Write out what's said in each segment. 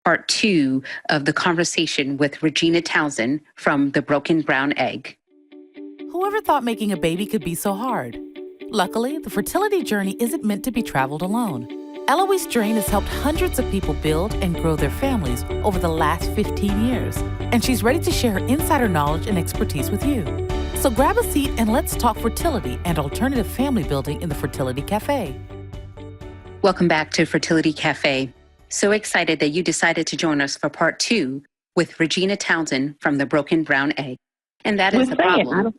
part two of the conversation with Regina Townsend from The Broken Brown Egg. Whoever thought making a baby could be so hard? Luckily, the fertility journey isn't meant to be traveled alone. Eloise Drain has helped hundreds of people build and grow their families over the last 15 years, and she's ready to share her insider knowledge and expertise with you. So grab a seat and let's talk fertility and alternative family building in the Fertility Cafe. Welcome back to Fertility Cafe. So excited that you decided to join us for part two with Regina Townsend from The Broken Brown Egg. And that is the problem.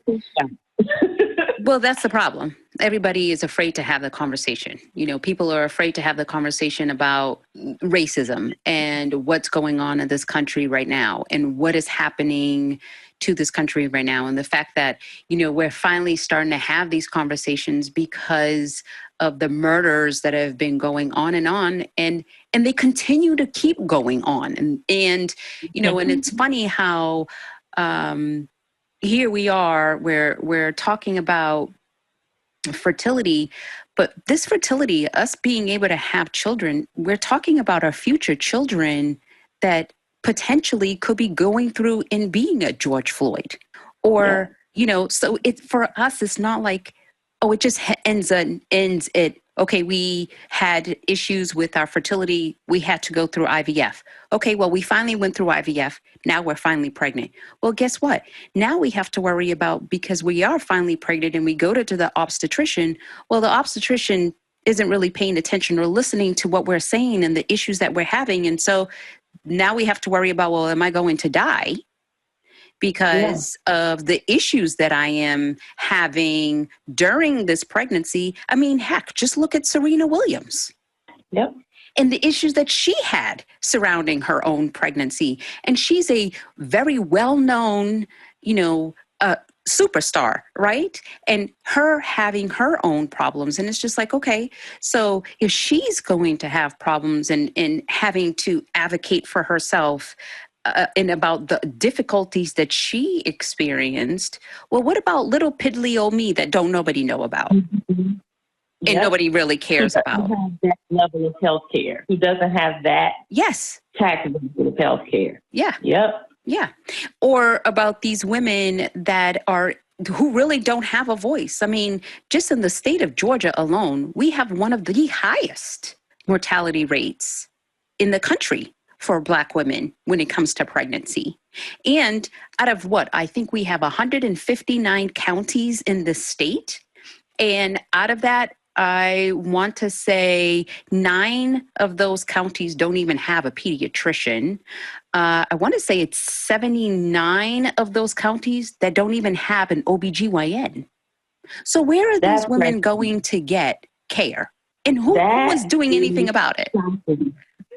Well, that's the problem. Everybody is afraid to have the conversation. You know, people are afraid to have the conversation about racism and what's going on in this country right now and what is happening to this country right now. And the fact that, you know, we're finally starting to have these conversations because of the murders that have been going on. And they continue to keep going on. And you know, and it's funny how here we are, we're talking about fertility, but this fertility, us being able to have children, we're talking about our future children that potentially could be going through and being a George Floyd. Or, you know, so it for us, it's not like, oh, it just ends it. Okay, we had issues with our fertility. We had to go through IVF. Okay, well, we finally went through IVF. Now we're finally pregnant. Well, guess what? Now we have to worry about, because we are finally pregnant and we go to the obstetrician. Well, the obstetrician isn't really paying attention or listening to what we're saying and the issues that we're having. And so now we have to worry about, well, am I going to die because of the issues that I am having during this pregnancy? I mean, heck, just look at Serena Williams. Yep. And the issues that she had surrounding her own pregnancy. And she's a very well-known, you know, superstar, right? And her having her own problems. And it's just like, okay, so if she's going to have problems and having to advocate for herself and about the difficulties that she experienced, well, what about little piddly old me that don't nobody know about? Mm-hmm. And nobody really cares about. Who doesn't have that level of health care? Who doesn't have that tax level of health care? Yeah. Yep. Yeah. Or about these women that who really don't have a voice. I mean, just in the state of Georgia alone, we have one of the highest mortality rates in the country for Black women when it comes to pregnancy. And out of what? I think we have 159 counties in the state. And out of that, I want to say 9 of those counties don't even have a pediatrician. I want to say it's 79 of those counties that don't even have an OBGYN. So where are these women going to get care? And who is doing anything about it?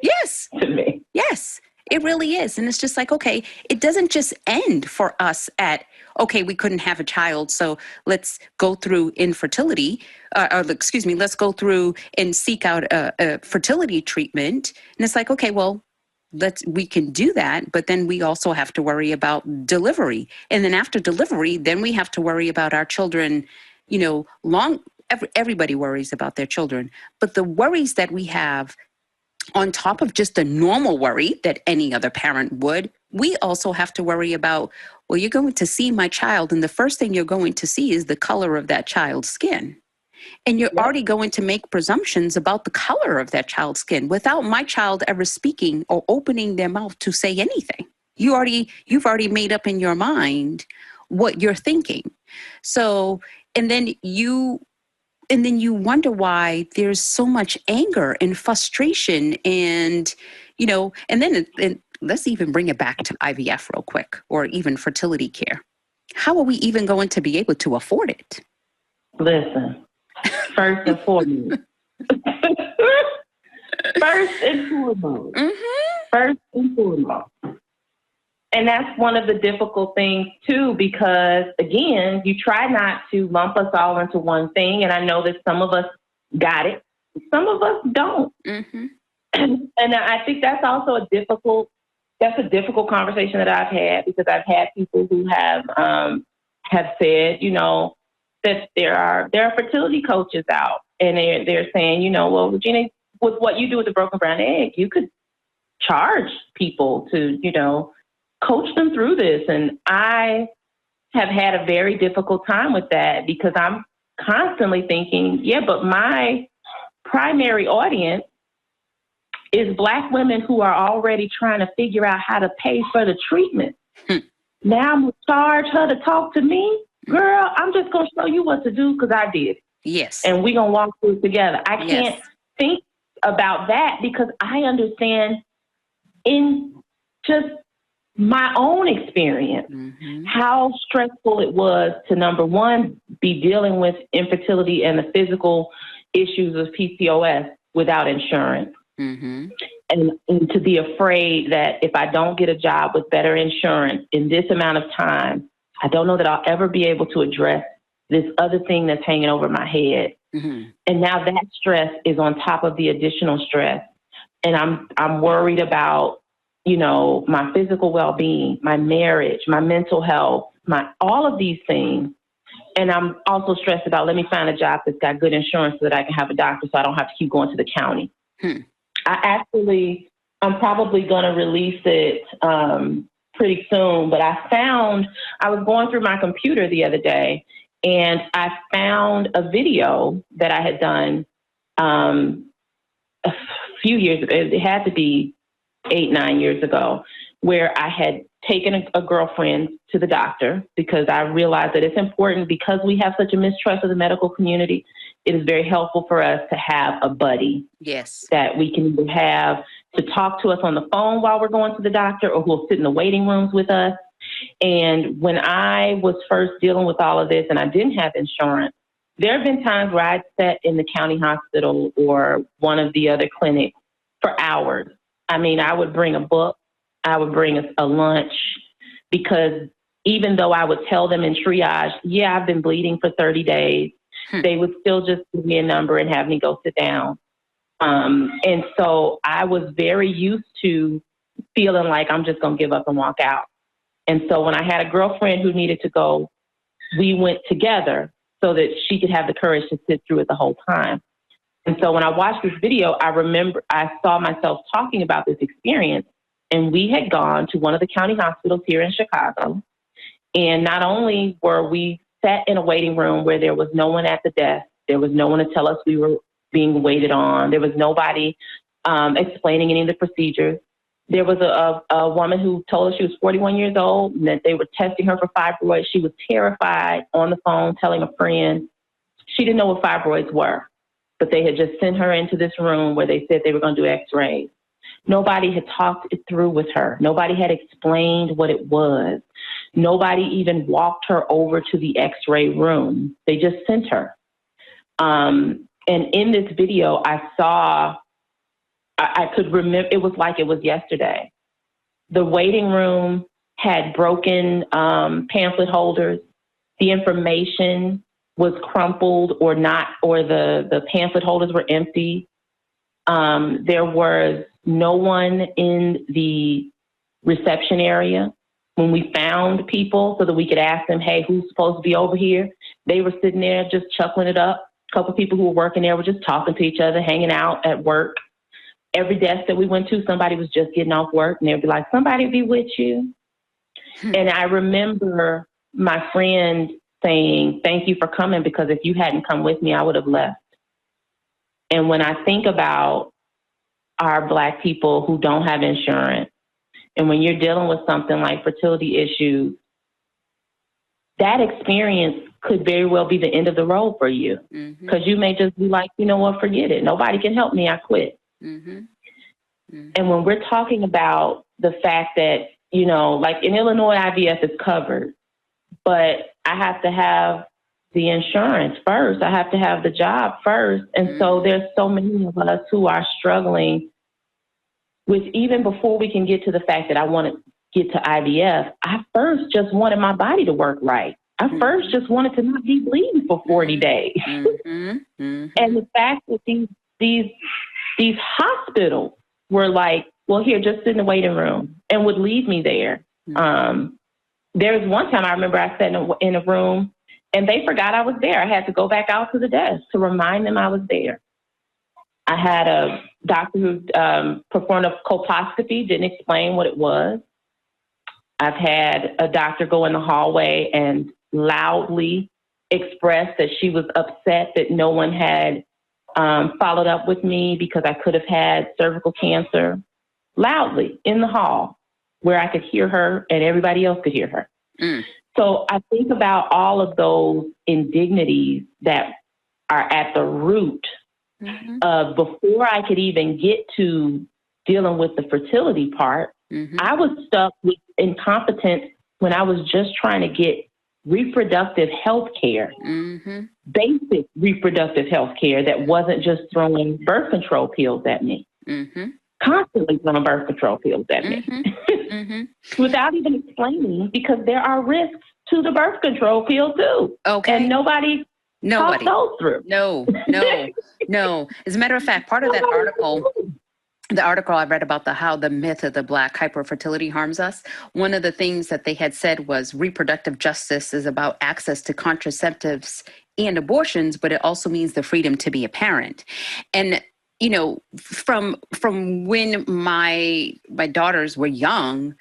Yes. To me. Yes, it really is. And it's just like, okay, it doesn't just end for us at, okay, we couldn't have a child, so let's go through infertility, let's go through and seek out a fertility treatment. And it's like, okay, well, we can do that, but then we also have to worry about delivery. And then after delivery, then we have to worry about our children, you know, everybody worries about their children. But the worries that we have on top of just the normal worry that any other parent would, we also have to worry about, well, you're going to see my child, and the first thing you're going to see is the color of that child's skin. And you're already going to make presumptions about the color of that child's skin without my child ever speaking or opening their mouth to say anything. You've already made up in your mind what you're thinking. So, and then you wonder why there's so much anger and frustration and, you know, and then let's even bring it back to IVF real quick, or even fertility care. How are we even going to be able to afford it? Listen, first and foremost. First and foremost. And that's one of the difficult things, too, because, again, you try not to lump us all into one thing. And I know that some of us got it. Some of us don't. Mm-hmm. And I think that's also a difficult conversation that I've had, because I've had people who have said, you know, that there are fertility coaches out, and they're saying, you know, well, Regina, with what you do with the Broken Brown Egg, you could charge people to, coach them through this. And I have had a very difficult time with that because I'm constantly thinking, but my primary audience is Black women who are already trying to figure out how to pay for the treatment. Now I'm going to charge her to talk to me? Girl, I'm just going to show you what to do because I did. Yes. And we're going to walk through it together. I can't think about that because I understand in just my own experience how stressful it was to, number one, be dealing with infertility and the physical issues of PCOS without insurance. And to be afraid that if I don't get a job with better insurance in this amount of time, I don't know that I'll ever be able to address this other thing that's hanging over my head. And now that stress is on top of the additional stress. And I'm worried about, my physical well-being, my marriage, my mental health, all of these things. And I'm also stressed about, let me find a job that's got good insurance so that I can have a doctor so I don't have to keep going to the county. I'm probably going to release it pretty soon, but I was going through my computer the other day and I found a video that I had done a few years ago. It had to be 8-9 years ago, where I had taken a girlfriend to the doctor because I realized that it's important because we have such a mistrust of the medical community. It is very helpful for us to have a buddy that we can either have to talk to us on the phone while we're going to the doctor or who will sit in the waiting rooms with us. And when I was first dealing with all of this and I didn't have insurance, there have been times where I'd sat in the county hospital or one of the other clinics for hours. I mean, I would bring a book, I would bring a lunch, because even though I would tell them in triage, I've been bleeding for 30 days, they would still just give me a number and have me go sit down. And so I was very used to feeling like I'm just going to give up and walk out. And so when I had a girlfriend who needed to go, we went together so that she could have the courage to sit through it the whole time. And so when I watched this video, I remember I saw myself talking about this experience, and we had gone to one of the county hospitals here in Chicago. And not only were we sat in a waiting room where there was no one at the desk, there was no one to tell us we were being waited on, there was nobody explaining any of the procedures. There was a woman who told us she was 41 years old and that they were testing her for fibroids. She was terrified on the phone telling a friend. She didn't know what fibroids were, but they had just sent her into this room where they said they were going to do x-rays. Nobody had talked it through with her. Nobody had explained what it was. Nobody even walked her over to the x-ray room. They just sent her. And in this video, I could remember, it was like it was yesterday. The waiting room had broken pamphlet holders. The information was crumpled or not, or the pamphlet holders were empty. There was no one in the reception area. When we found people so that we could ask them, hey, who's supposed to be over here? They were sitting there just chuckling it up. A couple of people who were working there were just talking to each other, hanging out at work. Every desk that we went to, somebody was just getting off work and they'd be like, somebody be with you. And I remember my friend saying, thank you for coming, because if you hadn't come with me, I would have left. And when I think about our Black people who don't have insurance, and when you're dealing with something like fertility issues, that experience could very well be the end of the road for you, because you may just be like, you know what, forget it. Nobody can help me. I quit. And when we're talking about the fact that, you know, like in Illinois, IVF is covered, but I have to have the insurance first. I have to have the job first. And so there's so many of us who are struggling with, even before we can get to the fact that I want to get to IVF, I first just wanted my body to work right. I first just wanted to not be bleeding for 40 days. And the fact that these hospitals were like, well, here, just sit in the waiting room, and would leave me there. There was one time I remember I sat in a room and they forgot I was there. I had to go back out to the desk to remind them I was there. I had a doctor who performed a colposcopy, didn't explain what it was. I've had a doctor go in the hallway and loudly express that she was upset that no one had followed up with me because I could have had cervical cancer, loudly in the hall where I could hear her and everybody else could hear her. So I think about all of those indignities that are at the root of before I could even get to dealing with the fertility part. I was stuck with incompetence when I was just trying to get reproductive health care, basic reproductive health care that wasn't just throwing birth control pills at me, constantly throwing birth control pills at me without even explaining, because there are risks to the birth control pill too. Okay. And nobody talks those through. No. As a matter of fact, part of that article, the article I read about how the myth of the Black hyperfertility harms us, one of the things that they had said was reproductive justice is about access to contraceptives and abortions, but it also means the freedom to be a parent. And, you know, from when my daughters were young,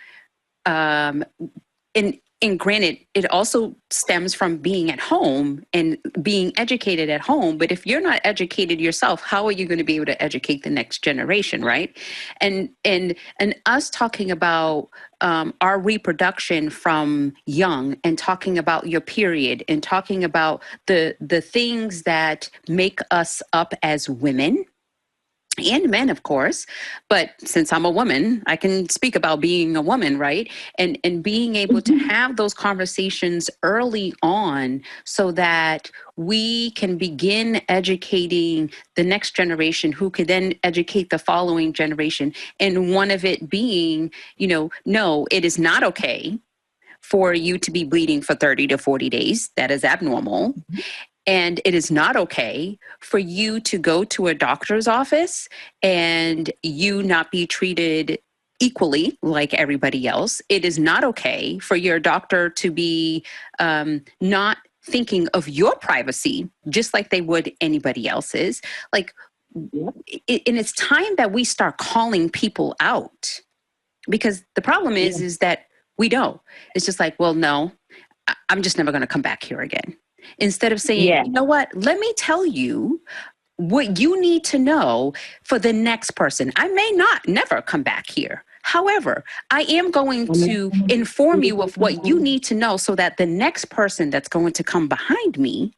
and granted, it also stems from being at home and being educated at home. But if you're not educated yourself, how are you going to be able to educate the next generation, right? And us talking about our reproduction from young, and talking about your period, and talking about the things that make us up as women. And men, of course, but since I'm a woman, I can speak about being a woman, right? And being able to have those conversations early on so that we can begin educating the next generation who could then educate the following generation. And one of it being, no, it is not okay for you to be bleeding for 30 to 40 days. That is abnormal. And it is not okay for you to go to a doctor's office and you not be treated equally like everybody else. It is not okay for your doctor to be not thinking of your privacy just like they would anybody else's. And it's time that we start calling people out, because the problem is that we don't. It's just like, well, no, I'm just never going to come back here again. Instead of saying, you know what, let me tell you what you need to know for the next person. I may never come back here. However, I am going to inform you of what you need to know so that the next person that's going to come behind me,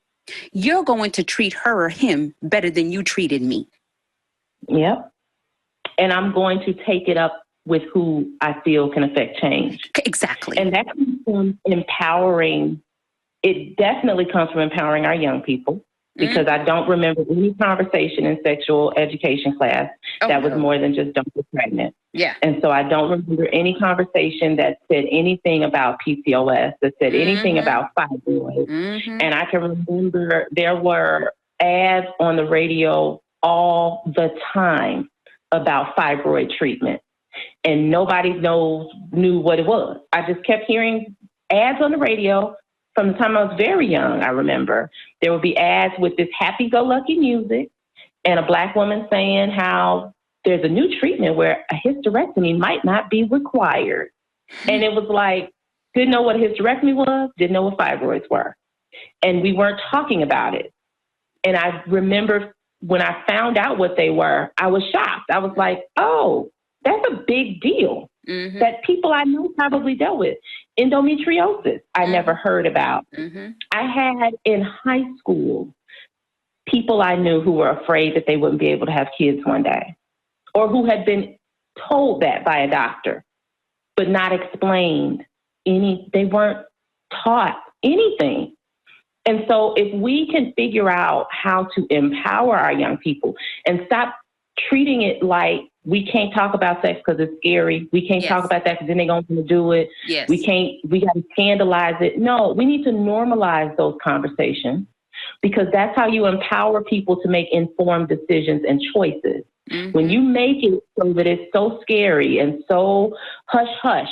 you're going to treat her or him better than you treated me. Yep. And I'm going to take it up with who I feel can affect change. Exactly. And that comes from empowering. It definitely comes from empowering our young people, because I don't remember any conversation in sexual education class that was more than just don't get pregnant. Yeah. And so I don't remember any conversation that said anything about PCOS, that said anything about fibroids. And I can remember there were ads on the radio all the time about fibroid treatment, and nobody knew what it was. I just kept hearing ads on the radio. From the time I was very young, I remember there would be ads with this happy-go-lucky music and a Black woman saying how there's a new treatment where a hysterectomy might not be required. And it was like, didn't know what a hysterectomy was, didn't know what fibroids were. And we weren't talking about it. And I remember when I found out what they were, I was shocked. I was like, oh, that's a big deal that people I knew probably dealt with. Endometriosis, I never heard about. I had in high school people I knew who were afraid that they wouldn't be able to have kids one day, or who had been told that by a doctor, but not explained they weren't taught anything. And so if we can figure out how to empower our young people and stop treating it like we can't talk about sex because it's scary. We can't talk about that because then they're going to do it. Yes. We got to scandalize it. No, we need to normalize those conversations, because that's how you empower people to make informed decisions and choices. When you make it so that it's so scary and so hush-hush,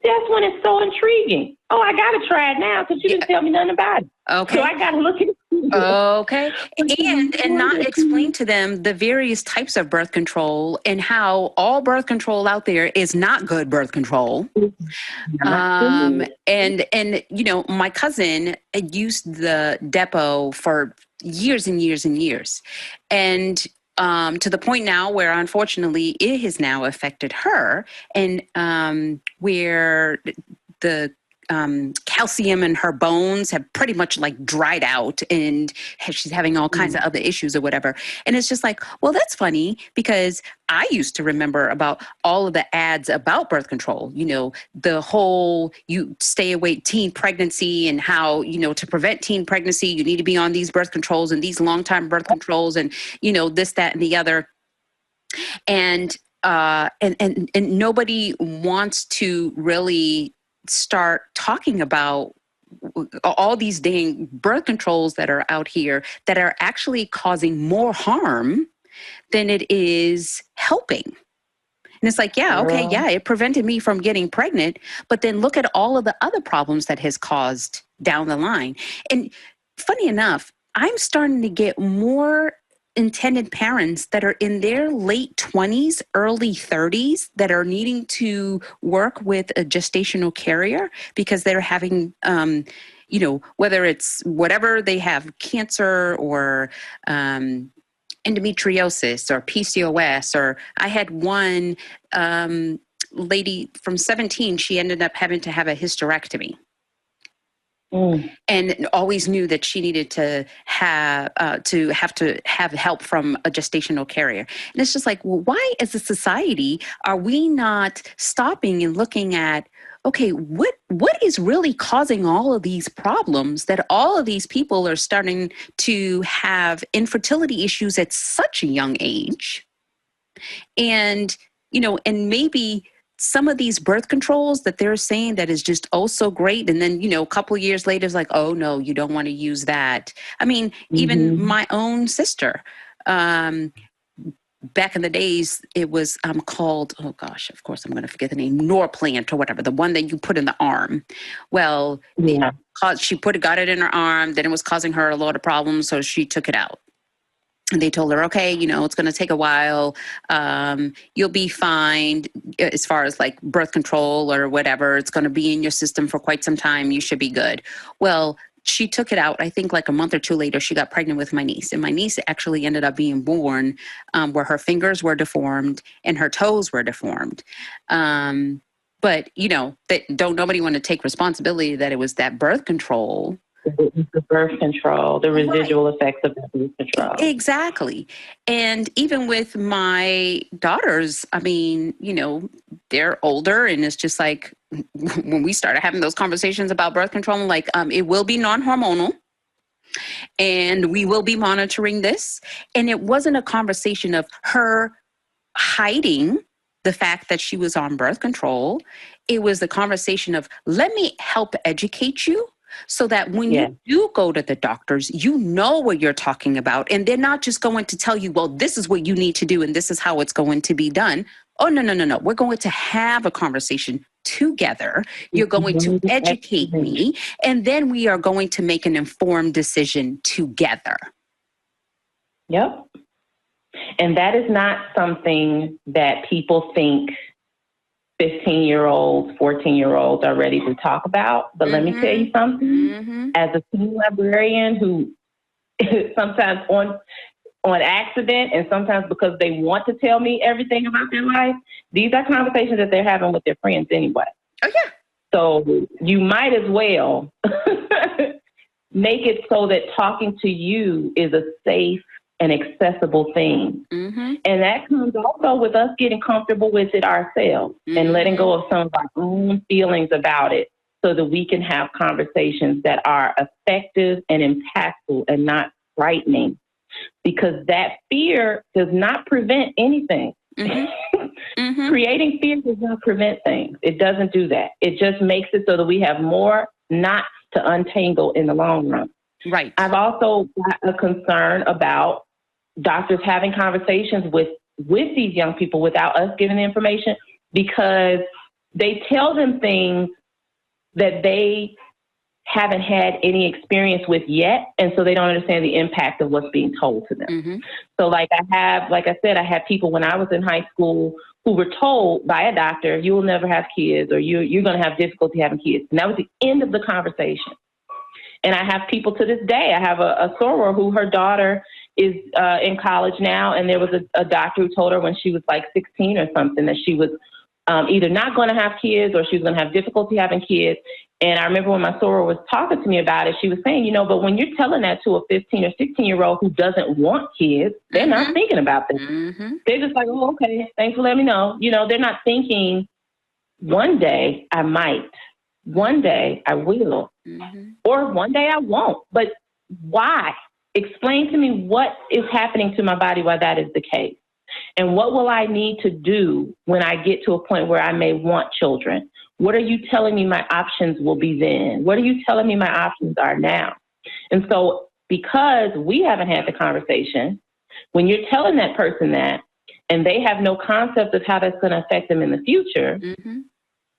that's when it's so intriguing. Oh, I got to try it now because you didn't tell me nothing about it. Okay. So I got to look at it. Okay. And not explain to them the various types of birth control and how all birth control out there is not good birth control. And my cousin used the depot for years and years and years. And to the point now where, unfortunately, it has now affected her, and where the calcium in her bones have pretty much like dried out, and she's having all kinds of other issues or whatever. And it's just like, well, that's funny, because I used to remember about all of the ads about birth control, the whole, you stay away teen pregnancy, and how, to prevent teen pregnancy, you need to be on these birth controls and these long-term birth controls, and, this, that, and the other. And nobody wants to really start talking about all these dang birth controls that are out here that are actually causing more harm than it is helping. And it's like, it prevented me from getting pregnant, but then look at all of the other problems that has caused down the line. And funny enough, I'm starting to get more intended parents that are in their late 20s, early 30s, that are needing to work with a gestational carrier because they're having, whether it's whatever they have, cancer or endometriosis or PCOS, or I had one lady from 17, she ended up having to have a hysterectomy. And always knew that she needed to have help from a gestational carrier. And it's just like, well, why as a society are we not stopping and looking at, okay, what is really causing all of these problems that all of these people are starting to have infertility issues at such a young age? And, and maybe some of these birth controls that they're saying that is just so great. And then, a couple of years later, it's like, oh no, you don't want to use that. I mean, even my own sister, back in the days, it was called, oh gosh, of course I'm going to forget the name, Norplant or whatever, the one that you put in the arm. Well, she got it in her arm, then it was causing her a lot of problems, so she took it out. And they told her, okay, it's going to take a while. You'll be fine as far as like birth control or whatever. It's going to be in your system for quite some time. You should be good. Well, she took it out. I think like a month or two later, she got pregnant with my niece. And my niece actually ended up being born where her fingers were deformed and her toes were deformed. But, nobody want to take responsibility that it was that birth control. The birth control, the residual effects of the birth control. Exactly. And even with my daughters, I mean, they're older, and it's just like when we started having those conversations about birth control, I'm like, it will be non-hormonal and we will be monitoring this. And it wasn't a conversation of her hiding the fact that she was on birth control. It was the conversation of, let me help educate you, so that when you do go to the doctors, you know what you're talking about. And they're not just going to tell you, well, this is what you need to do and this is how it's going to be done. Oh, no. We're going to have a conversation together. You're going to educate me. And then we are going to make an informed decision together. Yep. And that is not something that people think 15-year-olds, 14-year-olds are ready to talk about. But let me tell you something. As a teen librarian who sometimes on accident and sometimes because they want to tell me everything about their life, these are conversations that they're having with their friends anyway. Oh, yeah. So you might as well make it so that talking to you is a safe and accessible thing. And that comes also with us getting comfortable with it ourselves and letting go of some of our own feelings about it so that we can have conversations that are effective and impactful and not frightening, because that fear does not prevent anything. Creating fear does not prevent things. It doesn't do that. It just makes it so that we have more knots to untangle in the long run. Right. I've also got a concern about doctors having conversations with these young people without us giving the information, because they tell them things that they haven't had any experience with yet, and so they don't understand the impact of what's being told to them. Mm-hmm. So like I said, I had people when I was in high school who were told by a doctor, you will never have kids, or you're going to have difficulty having kids. And that was the end of the conversation. And I have people to this day. I have a soror who her daughter is in college now, and there was a doctor who told her when she was like 16 or something that she was either not going to have kids or she was going to have difficulty having kids. And I remember when my soror was talking to me about it, she was saying, but when you're telling that to a 15 or 16-year-old who doesn't want kids, they're not thinking about this. Mm-hmm. They're just like, oh, okay, thanks for letting me know. They're not thinking, one day I might, one day I will, or one day I won't. But why? Explain to me what is happening to my body while that is the case. And what will I need to do when I get to a point where I may want children? What are you telling me my options will be then? What are you telling me my options are now? And so because we haven't had the conversation, when you're telling that person that, and they have no concept of how that's going to affect them in the future,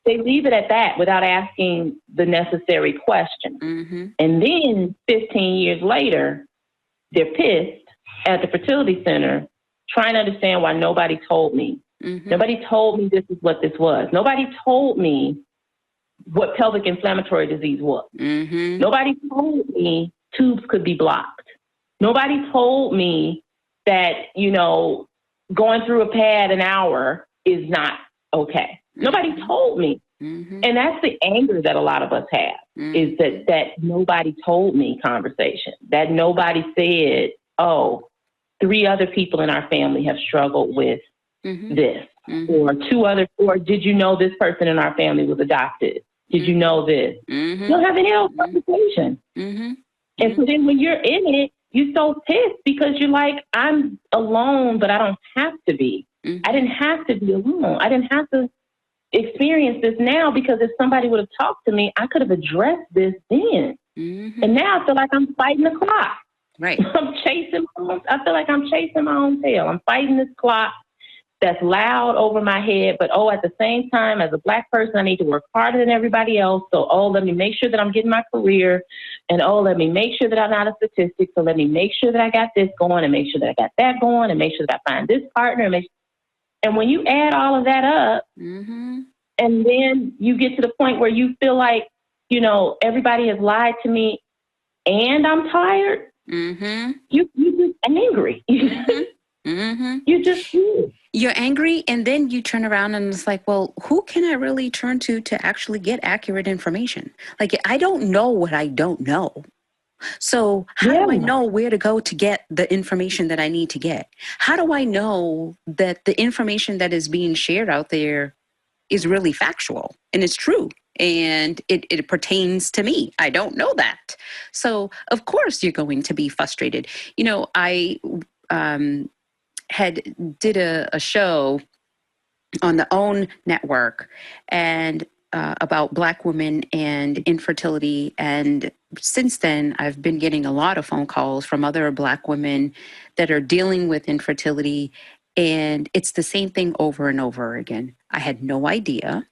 they leave it at that without asking the necessary question. And then 15 years later, they're pissed at the fertility center trying to understand why nobody told me. Nobody told me this is what this was. Nobody told me what pelvic inflammatory disease was. Nobody told me tubes could be blocked. Nobody told me that, going through a pad an hour is not okay. Nobody told me. And that's the anger that a lot of us have, is that nobody told me conversation, that nobody said, oh, 3 other people in our family have struggled with this, or 2 other, or did you know this person in our family was adopted? Did you know this? You don't have any other conversation. And so then when you're in it, you're so pissed because you're like, I'm alone, but I don't have to be. I didn't have to be alone. I didn't have to experience this now, because if somebody would have talked to me, I could have addressed this then. And now I feel like I'm fighting the clock. Right. I feel like I'm chasing my own tail. I'm fighting this clock that's loud over my head, but at the same time, as a Black person, I need to work harder than everybody else. So, let me make sure that I'm getting my career, and let me make sure that I'm not a statistic. So let me make sure that I got this going, and make sure that I got that going, and make sure that I find this partner. And when you add all of that up, and then you get to the point where you feel like, everybody has lied to me and I'm tired, you just angry. You just feel. You're angry, and then you turn around and it's like, well, who can I really turn to actually get accurate information? Like, I don't know what I don't know. So how do I know where to go to get the information that I need to get? How do I know that the information that is being shared out there is really factual and it's true and it pertains to me? I don't know that. So of course you're going to be frustrated. I did a show on the OWN network and about Black women and infertility. And since then, I've been getting a lot of phone calls from other Black women that are dealing with infertility. And it's the same thing over and over again. I had no idea.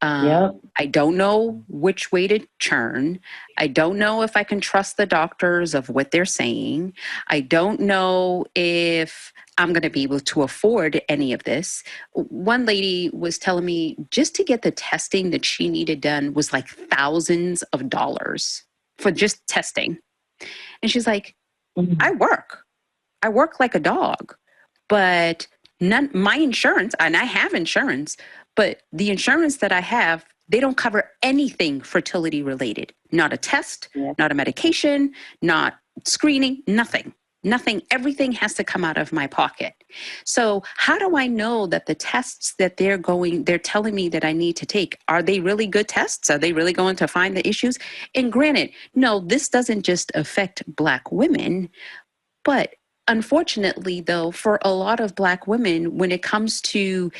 I don't know which way to turn. I don't know if I can trust the doctors of what they're saying. I don't know if I'm going to be able to afford any of this. One lady was telling me just to get the testing that she needed done was like thousands of dollars for just testing. And she's like, I work like a dog, but my insurance, and I have insurance, but the insurance that I have, they don't cover anything fertility related. Not a test, not a medication, not screening, nothing. Everything has to come out of my pocket. So how do I know that the tests that they're telling me that I need to take, are they really good tests? Are they really going to find the issues? And granted, no, this doesn't just affect Black women, but unfortunately, though, for a lot of Black women, when it comes to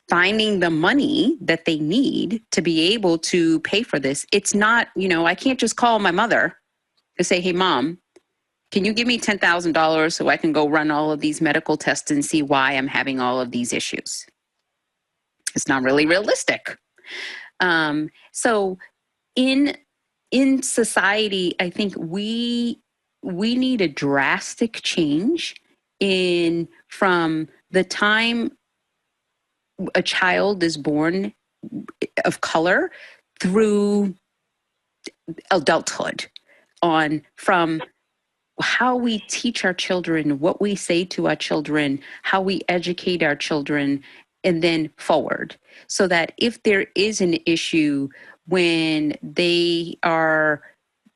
finding the money that they need to be able to pay for this, it's not, I can't just call my mother and say, hey, Mom, can you give me $10,000 so I can go run all of these medical tests and see why I'm having all of these issues? It's not really realistic. So in society, I think we need a drastic change from the time a child is born of color through adulthood, from how we teach our children, what we say to our children, how we educate our children, and then forward. So that if there is an issue when they are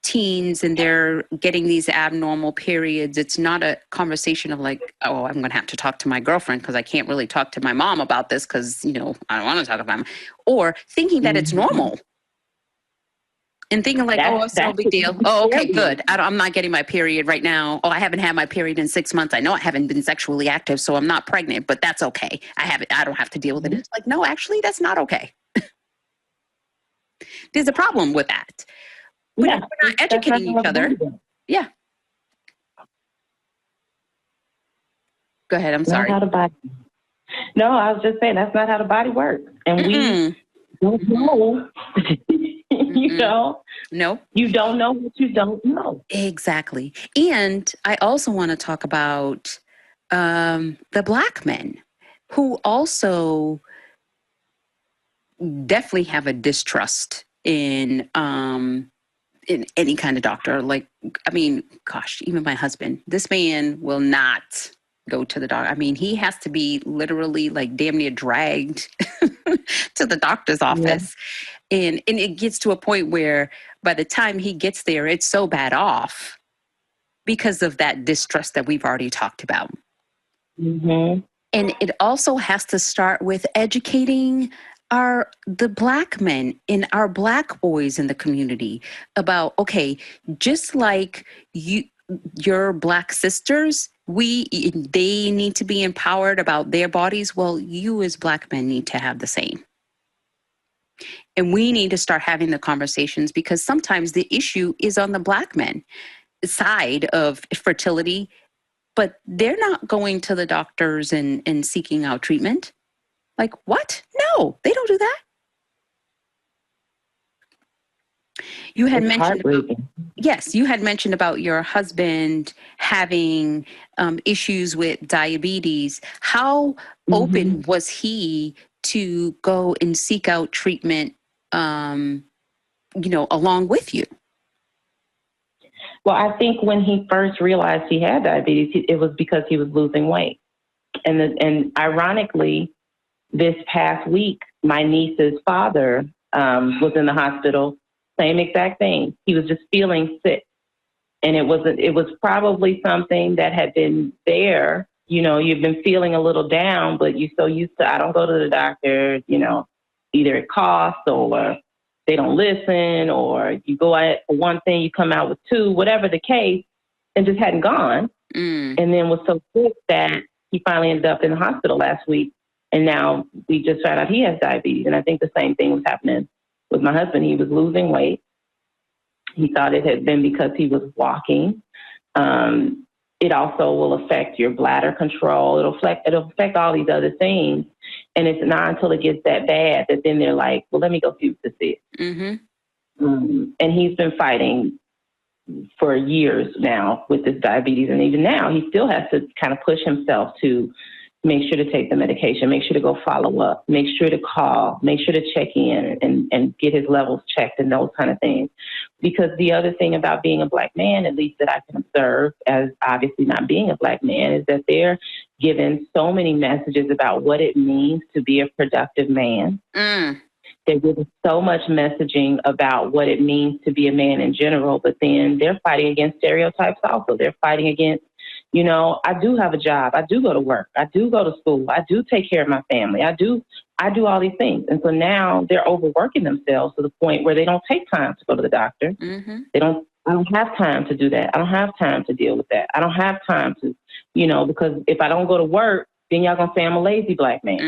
teens and they're getting these abnormal periods, it's not a conversation of like, oh, I'm going to have to talk to my girlfriend because I can't really talk to my mom about this because, I don't want to talk about it. Or thinking that it's normal. And thinking like, it's no big deal. Oh, okay, good. I'm not getting my period right now. Oh, I haven't had my period in 6 months. I know I haven't been sexually active, so I'm not pregnant, but that's okay. I don't have to deal with it. It's like, no, actually, that's not okay. There's a problem with that. We're not educating each other. Yeah. Go ahead. I'm sorry. Not how the body. No, I was just saying that's not how the body works, and we don't know. No. You don't know what you don't know. Exactly. And I also want to talk about the Black men who also definitely have a distrust in any kind of doctor. Like, even my husband, this man will not go to the doctor. He has to be literally like damn near dragged to the doctor's office. Yeah. And it gets to a point where by the time he gets there, it's so bad off because of that distrust that we've already talked about. Mm-hmm. And it also has to start with educating the Black men and our Black boys in the community about, okay, just like your Black sisters, they need to be empowered about their bodies. Well, you as Black men need to have the same. And we need to start having the conversations because sometimes the issue is on the Black men side of fertility, but they're not going to the doctors and seeking out treatment. Like, what? No, they don't do that. You had mentioned about your husband having issues with diabetes. How open was he to go and seek out treatment, along with you? Well, I think when he first realized he had diabetes, it was because he was losing weight. And ironically, this past week, my niece's father was in the hospital. Same exact thing. He was just feeling sick. And it was probably something that had been there. You've been feeling a little down, but you're so used to, I don't go to the doctor, either it costs or they don't listen, or you go out for one thing, you come out with two, whatever the case, and just hadn't gone. And then was so sick that he finally ended up in the hospital last week. And now we just found out he has diabetes. And I think the same thing was happening with my husband. He was losing weight. He thought it had been because he was walking. It also will affect your bladder control. It'll affect all these other things. And it's not until it gets that bad that then they're like, well, let me go see what this is. And he's been fighting for years now with this diabetes. And even now, he still has to kind of push himself to make sure to take the medication, make sure to go follow up, make sure to call, make sure to check in and get his levels checked and those kind of things. Because the other thing about being a Black man, at least that I can observe as obviously not being a Black man, is that they're given so many messages about what it means to be a productive man. They're given so much messaging about what it means to be a man in general, but then they're fighting against stereotypes also. They're fighting against, I do have a job. I do go to work. I do go to school. I do take care of my family. I do all these things. And so now they're overworking themselves to the point where they don't take time to go to the doctor. I don't have time to do that. I don't have time to deal with that. I don't have time to, because if I don't go to work, then y'all gonna say I'm a lazy Black man.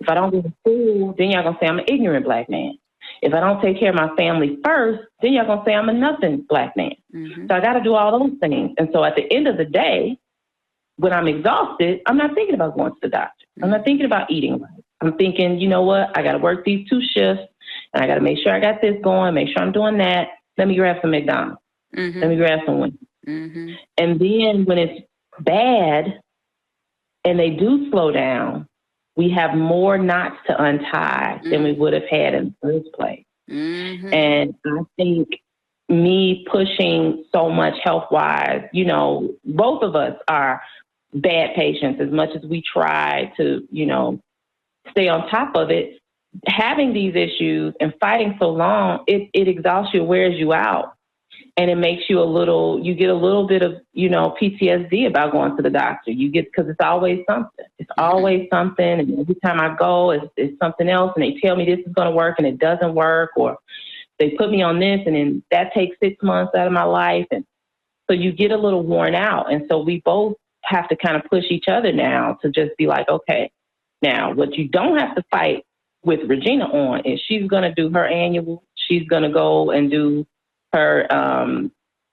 If I don't go to school, then y'all gonna say I'm an ignorant Black man. If I don't take care of my family first, then y'all gonna say I'm a nothing Black man. So I got to do all those things. And so at the end of the day, when I'm exhausted, I'm not thinking about going to the doctor. I'm not thinking about eating right. I'm thinking, you know what? I got to work these 2 shifts, and I got to make sure I got this going, make sure I'm doing that. Let me grab some McDonald's. Mm-hmm. Let me grab some Wendy's. Mm-hmm. And then when it's bad and they do slow down, we have more knots to untie than we would have had in the first place. Mm-hmm. And I think me pushing so much health-wise, you know, both of us are bad patients as much as we try to, you know, stay on top of it. Having these issues and fighting so long, it exhausts you, wears you out. And it makes you you get a little bit of, you know, PTSD about going to the doctor. Because it's always something. It's always something. And every time I go, it's something else. And they tell me this is going to work and it doesn't work. Or they put me on this and then that takes 6 months out of my life. And so you get a little worn out. And so we both have to kind of push each other now to just be like, okay, now what you don't have to fight with Regina on is she's going to do her annual. She's going to go and do her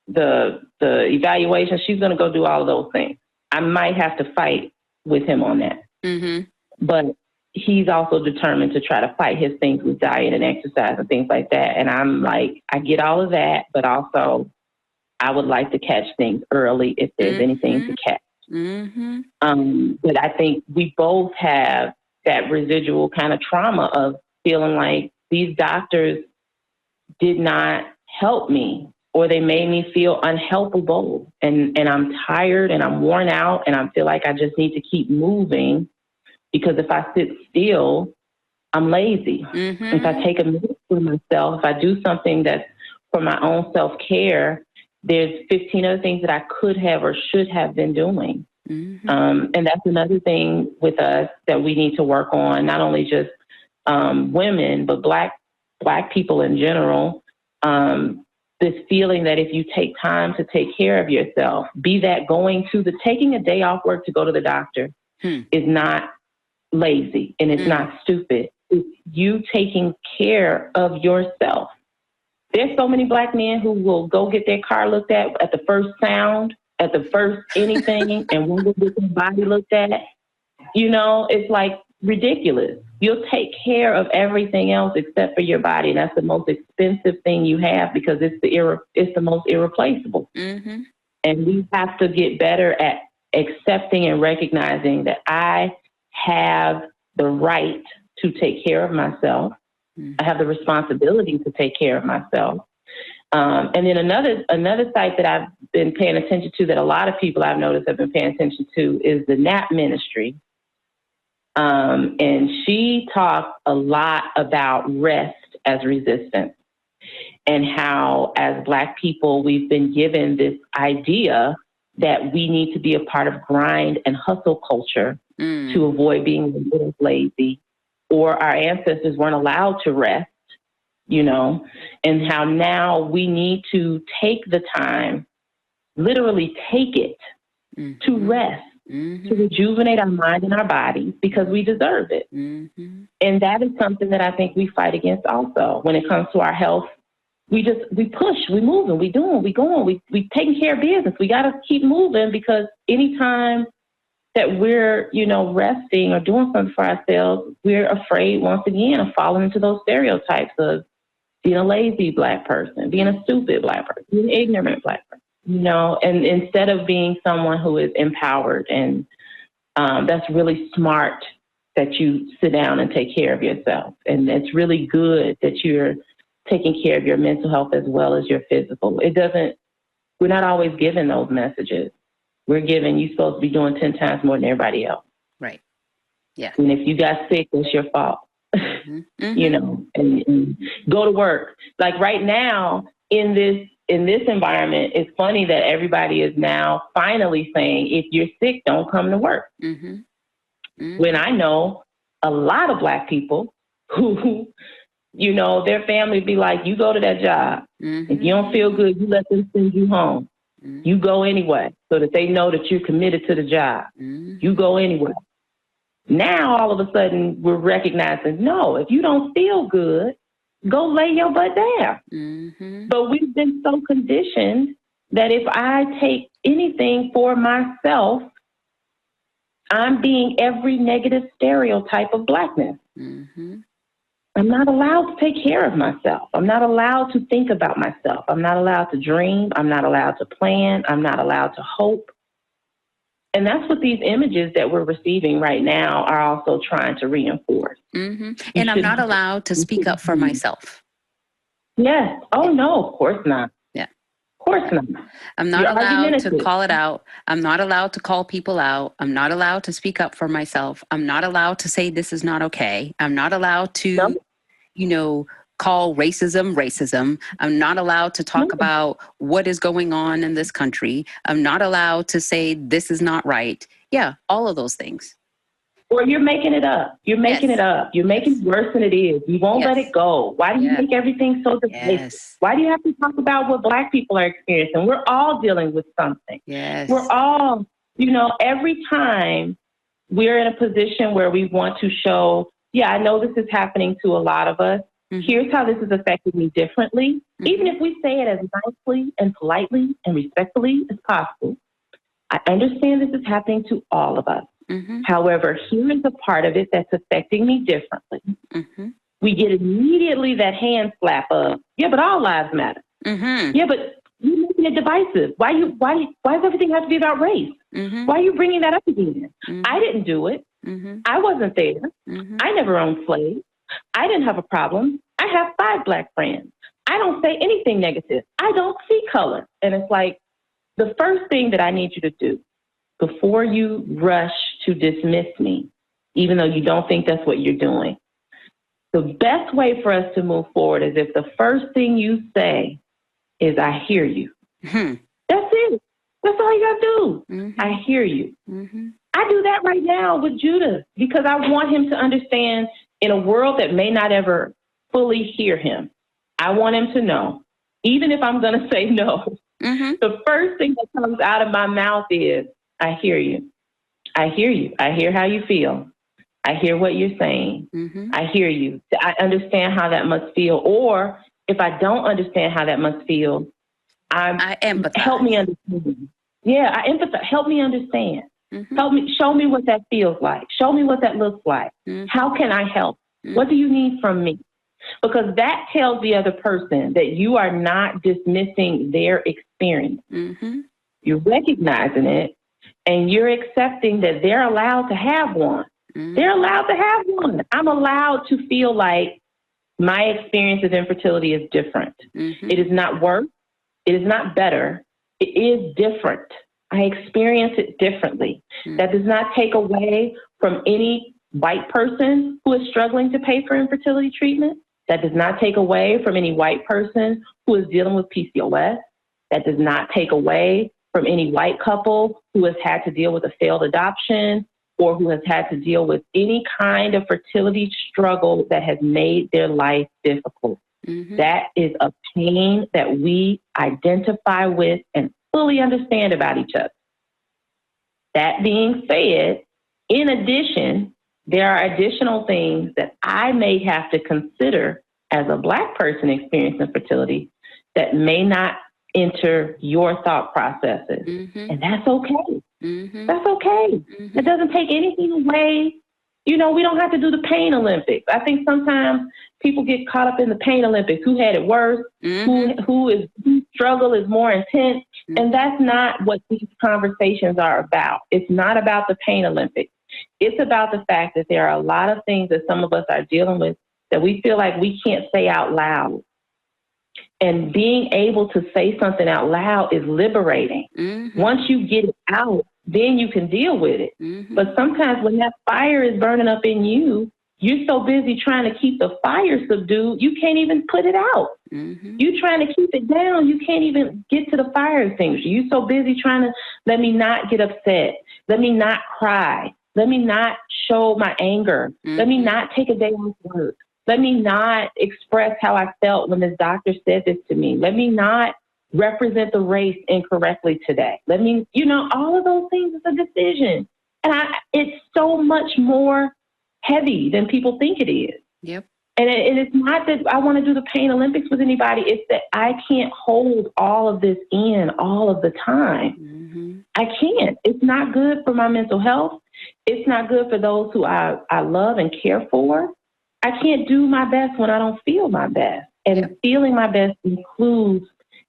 the evaluation. She's going to go do all of those things. I might have to fight with him on that. Mm-hmm. But he's also determined to try to fight his things with diet and exercise and things like that. And I'm like, I get all of that, but also I would like to catch things early if there's anything to catch. Mm-hmm. But I think we both have that residual kind of trauma of feeling like these doctors did not help me, or they made me feel unhelpable. And I'm tired and I'm worn out and I feel like I just need to keep moving, because if I sit still, I'm lazy. Mm-hmm. If I take a minute for myself, if I do something that's for my own self-care, there's 15 other things that I could have or should have been doing. Mm-hmm. And that's another thing with us that we need to work on, not only just women, but Black people in general. This feeling that if you take time to take care of yourself, be that taking a day off work to go to the doctor is not lazy and it's not stupid. It's you taking care of yourself. There's so many Black men who will go get their car looked at the first sound, at the first anything, and won't go get their body looked at. You know, it's like ridiculous. You'll take care of everything else except for your body. And that's the most expensive thing you have, because it's the most irreplaceable. Mm-hmm. And we have to get better at accepting and recognizing that I have the right to take care of myself. I have the responsibility to take care of myself. And then another site that I've been paying attention to, that a lot of people I've noticed have been paying attention to, is the NAP ministry. And she talks a lot about rest as resistance, and how as Black people, we've been given this idea that we need to be a part of grind and hustle culture to avoid being lazy, or our ancestors weren't allowed to rest, you know, and how now we need to take the time, literally take it to rest, to rejuvenate our mind and our bodies, because we deserve it. Mm-hmm. And that is something that I think we fight against also. When it comes to our health, we push, we moving, we doing, we going, we taking care of business. We got to keep moving, because anytime that we're, you know, resting or doing something for ourselves, we're afraid once again of falling into those stereotypes of being a lazy Black person, being a stupid Black person, being an ignorant Black person, you know, and instead of being someone who is empowered. And that's really smart that you sit down and take care of yourself. And it's really good that you're taking care of your mental health as well as your physical. We're not always given those messages. We're given, you're supposed to be doing 10 times more than everybody else. Right. Yeah. And if you got sick, that's your fault. Mm-hmm. You know, and go to work. Like right now in this environment, it's funny that everybody is now finally saying, if you're sick, don't come to work. Mm-hmm. Mm-hmm. When I know a lot of Black people who, you know, their family be like, you go to that job. Mm-hmm. If you don't feel good, you let them send you home. Mm-hmm. You go anyway, so that they know that you're committed to the job. Mm-hmm. You go anyway. Now, all of a sudden, we're recognizing, no, if you don't feel good, go lay your butt down. Mm-hmm. But we've been so conditioned that if I take anything for myself, I'm being every negative stereotype of Blackness. Mm-hmm. I'm not allowed to take care of myself. I'm not allowed to think about myself. I'm not allowed to dream. I'm not allowed to plan. I'm not allowed to hope. And that's what these images that we're receiving right now are also trying to reinforce. Mm-hmm. And I'm not allowed to speak up for myself. Yes. Oh, no, of course not. Yeah. Of course not. I'm not allowed to call it out. I'm not allowed to call people out. I'm not allowed to speak up for myself. I'm not allowed to say this is not okay. I'm not allowed to, call racism. I'm not allowed to talk about what is going on in this country. I'm not allowed to say this is not right. Yeah, all of those things. Or you're making it up. You're making it up. You're making it worse than it is. You won't let it go. Why do you make everything so divisive? Why do you have to talk about what Black people are experiencing? We're all dealing with something. Yes. We're all, every time we're in a position where we want to show, I know this is happening to a lot of us. Mm-hmm. Here's how this is affecting me differently. Mm-hmm. Even if we say it as nicely and politely and respectfully as possible, I understand this is happening to all of us. Mm-hmm. However, here is a part of it that's affecting me differently. Mm-hmm. We get immediately that hand slap of, but all lives matter. Mm-hmm. Yeah, but you're making it divisive. Why does everything have to be about race? Mm-hmm. Why are you bringing that up again? Mm-hmm. I didn't do it. Mm-hmm. I wasn't there. Mm-hmm. I never owned slaves. I didn't have a problem. I have 5 Black friends. I don't say anything negative. I don't see color. And it's like, the first thing that I need you to do before you rush to dismiss me, even though you don't think that's what you're doing, the best way for us to move forward is if the first thing you say is, I hear you. Mm-hmm. That's it. That's all you got to do. Mm-hmm. I hear you. Mm-hmm. I do that right now with Judah because I want him to understand in a world that may not ever fully hear him, I want him to know, even if I'm going to say no, mm-hmm. the first thing that comes out of my mouth is, I hear you. I hear you. I hear how you feel. I hear what you're saying. Mm-hmm. I hear you. I understand how that must feel. Or if I don't understand how that must feel, I empathize. Help me understand. Yeah, I empathize. Help me understand. Mm-hmm. Help me. Show me what that feels like. Show me what that looks like. Mm-hmm. How can I help? Mm-hmm. What do you need from me? Because that tells the other person that you are not dismissing their experience. Mm-hmm. You're recognizing it. And you're accepting that they're allowed to have one. Mm-hmm. They're allowed to have one. I'm allowed to feel like my experience of infertility is different. Mm-hmm. It is not worse. It is not better. It is different. I experience it differently. Mm-hmm. That does not take away from any white person who is struggling to pay for infertility treatment. That does not take away from any white person who is dealing with PCOS. That does not take away from any white couple who has had to deal with a failed adoption or who has had to deal with any kind of fertility struggle that has made their life difficult. Mm-hmm. That is a pain that we identify with and fully understand about each other. That being said, in addition, there are additional things that I may have to consider as a Black person experiencing fertility that may not enter your thought processes. Mm-hmm. And that's okay. Mm-hmm. That's okay. Mm-hmm. It doesn't take anything away. We don't have to do the pain Olympics. I think sometimes people get caught up in the pain Olympics. Who had it worse? Mm-hmm. Whose struggle is more intense? Mm-hmm. And that's not what these conversations are about. It's not about the pain Olympics. It's about the fact that there are a lot of things that some of us are dealing with that we feel like we can't say out loud. And being able to say something out loud is liberating. Mm-hmm. Once you get it out, then you can deal with it. Mm-hmm. But sometimes when that fire is burning up in you, you're so busy trying to keep the fire subdued, you can't even put it out. Mm-hmm. You're trying to keep it down. You can't even get to the fire extinguisher. You're so busy trying to let me not get upset. Let me not cry. Let me not show my anger. Mm-hmm. Let me not take a day off work. Let me not express how I felt when this doctor said this to me. Let me not represent the race incorrectly today. Let me, all of those things is a decision. And it's so much more heavy than people think it is. Yep. And it's not that I want to do the pain Olympics with anybody. It's that I can't hold all of this in all of the time. Mm-hmm. I can't. It's not good for my mental health. It's not good for those who I love and care for. I can't do my best when I don't feel my best. And feeling my best includes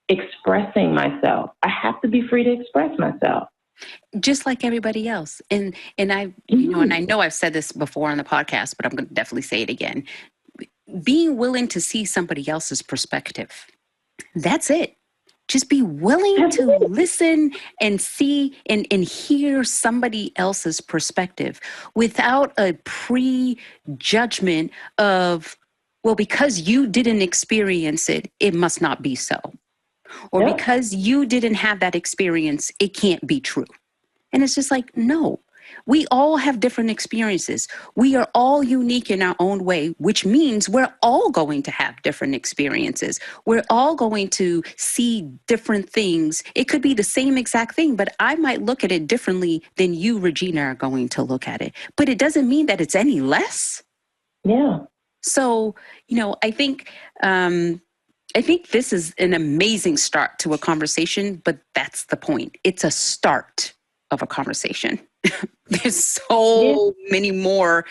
expressing myself. I have to be free to express myself. Just like everybody else. And I, and I know I've said this before on the podcast, but I'm going to definitely say it again. Being willing to see somebody else's perspective. That's it. Just be willing to listen and see and hear somebody else's perspective without a prejudgment of, well, because you didn't experience it, it must not be so. Or because you didn't have that experience, it can't be true. And it's just like, no, we all have different experiences. We are all unique in our own way, which means we're all going to have different experiences. We're all going to see different things. It could be the same exact thing, but I might look at it differently than you, Regina, are going to look at it. But it doesn't mean that it's any less. Yeah. So, I think this is an amazing start to a conversation, but that's the point. It's a start of a conversation. There's so many more,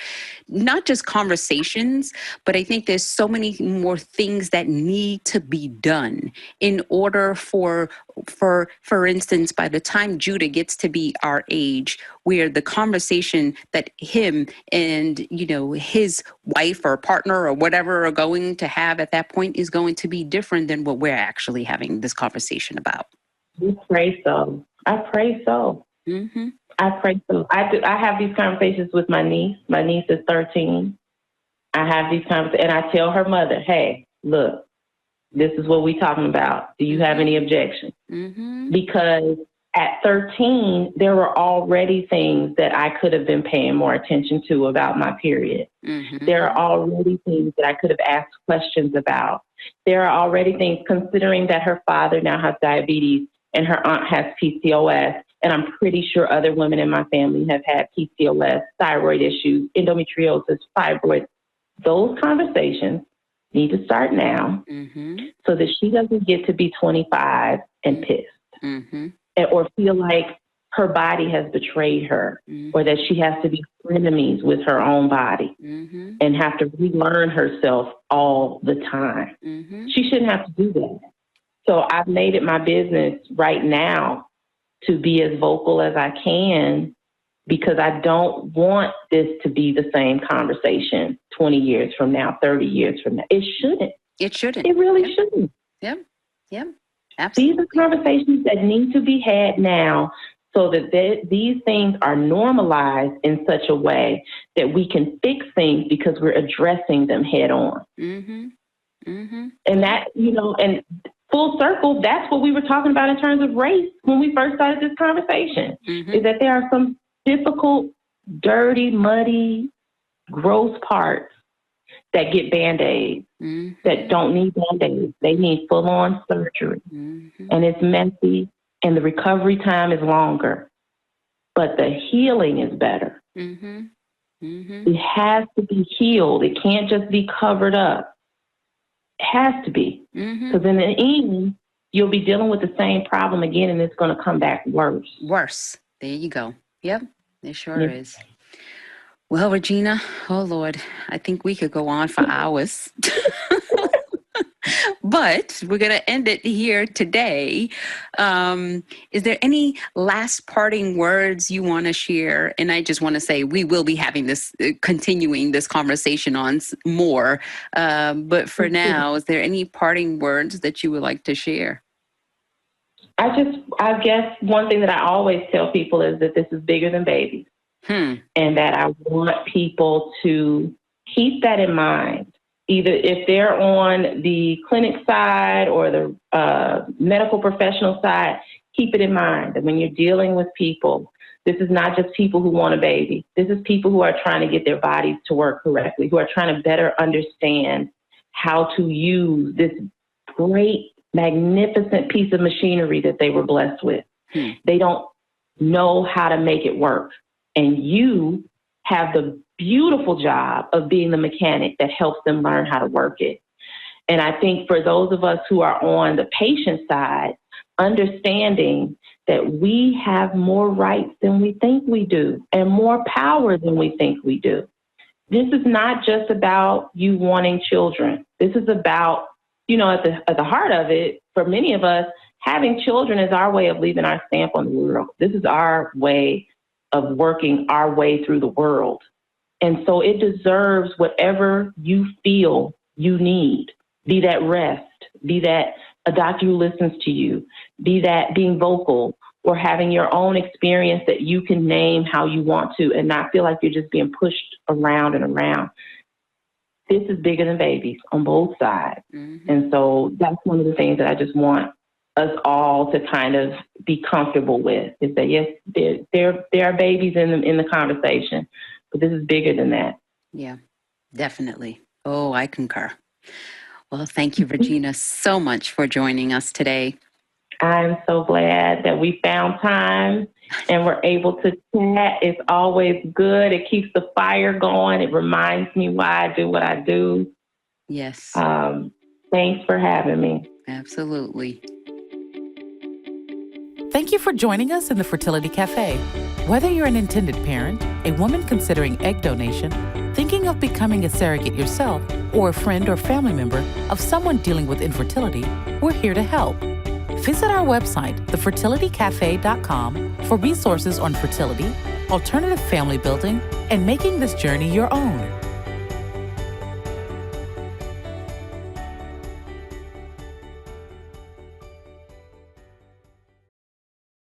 not just conversations, but I think there's so many more things that need to be done in order for instance, by the time Judah gets to be our age, where the conversation that him and, his wife or partner or whatever are going to have at that point is going to be different than what we're actually having this conversation about. I pray so. I pray so. Mm-hmm. I pray so. I have these conversations with my niece. My niece is 13. I have these conversations, and I tell her mother, hey, look, this is what we're talking about. Do you have any objections? Mm-hmm. Because at 13, there were already things that I could have been paying more attention to about my period. Mm-hmm. There are already things that I could have asked questions about. There are already things, considering that her father now has diabetes and her aunt has PCOS, and I'm pretty sure other women in my family have had PCOS, thyroid issues, endometriosis, fibroids. Those conversations need to start now so that she doesn't get to be 25 and pissed or feel like her body has betrayed her or that she has to be frenemies with her own body and have to relearn herself all the time. She shouldn't have to do that. So I've made it my business right now to be as vocal as I can, because I don't want this to be the same conversation 20 years from now, 30 years from now. It shouldn't. It shouldn't. It really shouldn't. Yeah, absolutely. These are conversations that need to be had now so that these things are normalized in such a way that we can fix things because we're addressing them head on. And that, and full circle, that's what we were talking about in terms of race when we first started this conversation, is that there are some difficult, dirty, muddy, gross parts that get Band-Aids, that don't need Band-Aids. They need full-on surgery. And it's messy, and the recovery time is longer. But the healing is better. It has to be healed. It can't just be covered up. It has to be. Because in the end, you'll be dealing with the same problem again, and it's going to come back worse. Worse. There you go. Yep, it sure is. Well, Regina, oh Lord, I think we could go on for hours. But we're going to end it here today. Is there any last parting words you want to share? And I just want to say we will be having this, continuing this conversation on more. But for now, is there any parting words that you would like to share? I guess one thing that I always tell people is that this is bigger than babies. And that I want people to keep that in mind. Either if they're on the clinic side or the medical professional side, keep it in mind that when you're dealing with people, this is not just people who want a baby. This is people who are trying to get their bodies to work correctly, who are trying to better understand how to use this great, magnificent piece of machinery that they were blessed with. They don't know how to make it work. And you have the beautiful job of being the mechanic that helps them learn how to work it. And I think for those of us who are on the patient side, understanding that we have more rights than we think we do and more power than we think we do. this is not just about you wanting children. This is about, at the heart of it, for many of us, having children is our way of leaving our stamp on the world. This is our way of working our way through the world. And so it deserves whatever you feel you need, be that rest, be that a doctor who listens to you, be that being vocal or having your own experience that you can name how you want to and not feel like you're just being pushed around and around. This is bigger than babies on both sides. Mm-hmm. And so that's one of the things that I just want us all to kind of be comfortable with, is that, yes, there are babies in the conversation, but this is bigger than that. Yeah, definitely. Oh, I concur. Well, thank you, Regina, so much for joining us today. I'm so glad that we found time and we're able to chat. It's always good. It keeps the fire going. It reminds me why I do what I do. Yes. Thanks for having me. Absolutely. Thank you for joining us in the Fertility Cafe. Whether you're an intended parent, a woman considering egg donation, thinking of becoming a surrogate yourself, or a friend or family member of someone dealing with infertility, we're here to help. Visit our website, thefertilitycafe.com, for resources on fertility, alternative family building, and making this journey your own.